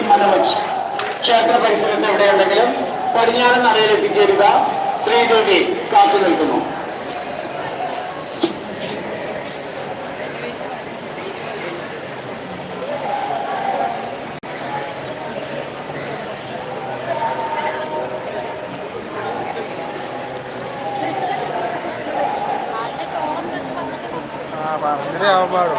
മനോജ് ക്ഷേത്ര പരിസരത്ത് എവിടെയുണ്ടെങ്കിലും പടിഞ്ഞാറൻ നടയിൽ എത്തിച്ചേരുക. ശ്രീദേവി കാത്തു നിൽക്കുന്നു. ആവാടോ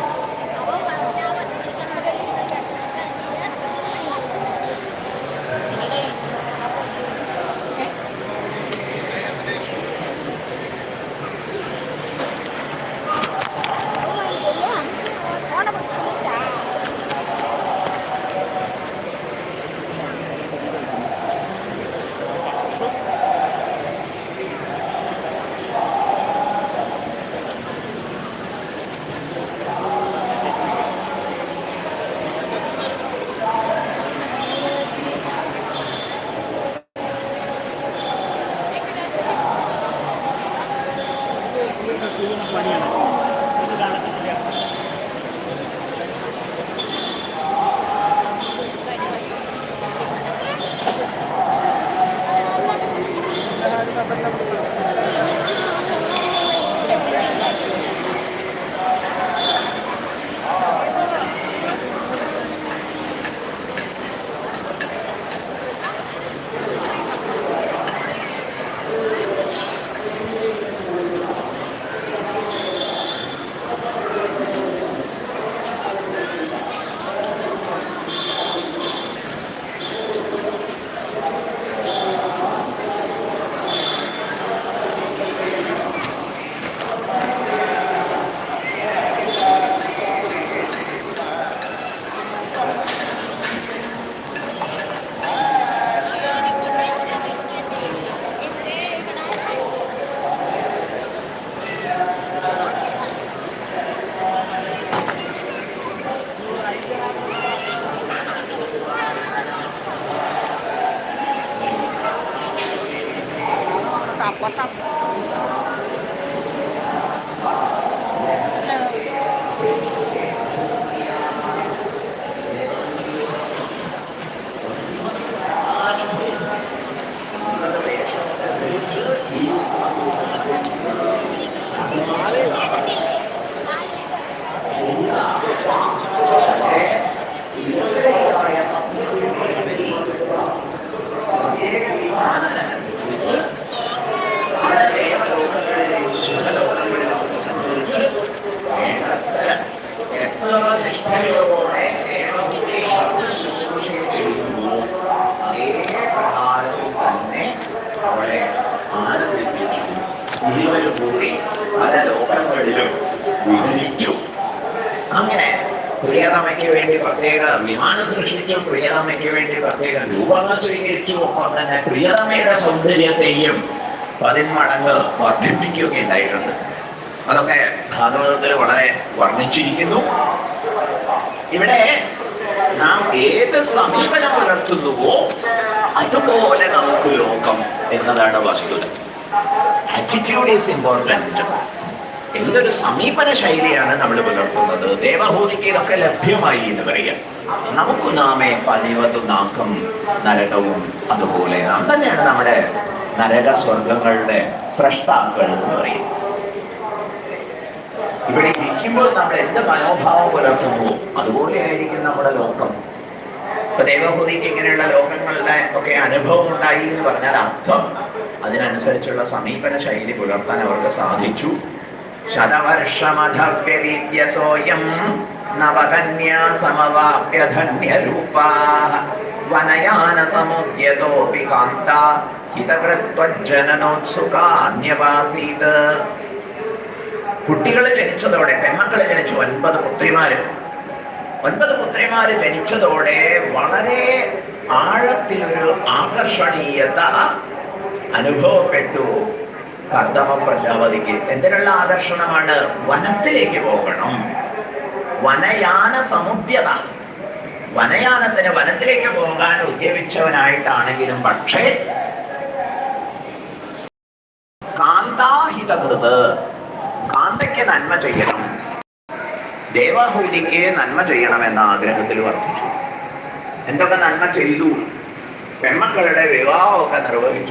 അങ്ങനെ പ്രിയതമയ്ക്ക് വേണ്ടി പ്രത്യേക വിമാനം സൃഷ്ടിച്ചു, പ്രിയതമയ്ക്ക് വേണ്ടി പ്രത്യേക രൂപങ്ങൾ സ്വീകരിച്ചു. ഒപ്പം തന്നെ പ്രിയതമയുടെ സൗന്ദര്യത്തെയും 10 മടങ്ങ് വർദ്ധിപ്പിക്കുകയൊക്കെ ഉണ്ടായിട്ടുണ്ട്. അതൊക്കെ ഭാഗവതത്തിൽ വളരെ വർണ്ണിച്ചിരിക്കുന്നു. ഇവിടെ നാം ഏത് സമീപനം പുലർത്തുന്നുവോ അതുപോലെ നമുക്ക് ലോകം എന്നതാണ് വസ്തുത. Attitude is important. എന്തൊരു സമീപന ശൈലിയാണ് നമ്മൾ പുലർത്തുന്നത്. ദേവഹൂതിക്ക് ഇതൊക്കെ ലഭ്യമായി എന്ന് പറയാം. നമുക്ക് നാമേ പതിവതു നാക്കം നരകവും അതുപോലെ നാം തന്നെയാണ് നമ്മുടെ നരക സ്വർഗങ്ങളുടെ സ്രഷ്ടാക്കൾ എന്ന് പറയും. ഇവിടെ ഇരിക്കുമ്പോൾ നമ്മൾ എന്ത് മനോഭാവം പുലർത്തുന്നു അതുപോലെ ആയിരിക്കും നമ്മുടെ ലോകം. ഇപ്പൊ ദേവഹൂതിക്ക് ഇങ്ങനെയുള്ള ലോകങ്ങളുടെ ഒക്കെ അനുഭവം ഉണ്ടായി എന്ന് പറഞ്ഞാൽ അർത്ഥം അതിനനുസരിച്ചുള്ള സമീപന ശൈലി പുലർത്താൻ അവർക്ക് സാധിച്ചു. ശതവർഷമധവ്യദീപ്യസോയം നവകന്യാ സമവാപ്യ ധന്യരൂപാഃ വനയാന സമുദ്യതോപി കാന്ത ഹിതകൃത്വജ്ജനനോത്സുകാന്യവാസീത്. കുട്ടികൾ ജനിച്ചതോടെ, പെൺമക്കൾ ജനിച്ചു 9 പുത്രിമാര്. 9 പുത്രിമാര് ജനിച്ചതോടെ വളരെ ആഴത്തിലൊരു ആകർഷണീയത അനുഭവപ്പെട്ടു കർദമ പ്രജാപതിക്ക്. എന്തിനുള്ള ആകർഷണമാണ്? വനത്തിലേക്ക് പോകണം. വനയാന സമുദ്യത, വനയാനത്തിന് വനത്തിലേക്ക് പോകാൻ ഉദ്യമിച്ചവനായിട്ടാണെങ്കിലും പക്ഷേ കാന്താഹിതകൃത്, നന്മ ചെയ്യണം, ദേവഹൂതിക്ക് നന്മ ചെയ്യണമെന്ന ആഗ്രഹത്തിൽ വർദ്ധിച്ചു. എന്തൊക്കെ നന്മ ചെയ്തു? പെൺമക്കളുടെ വിവാഹമൊക്കെ നിർവഹിച്ചു.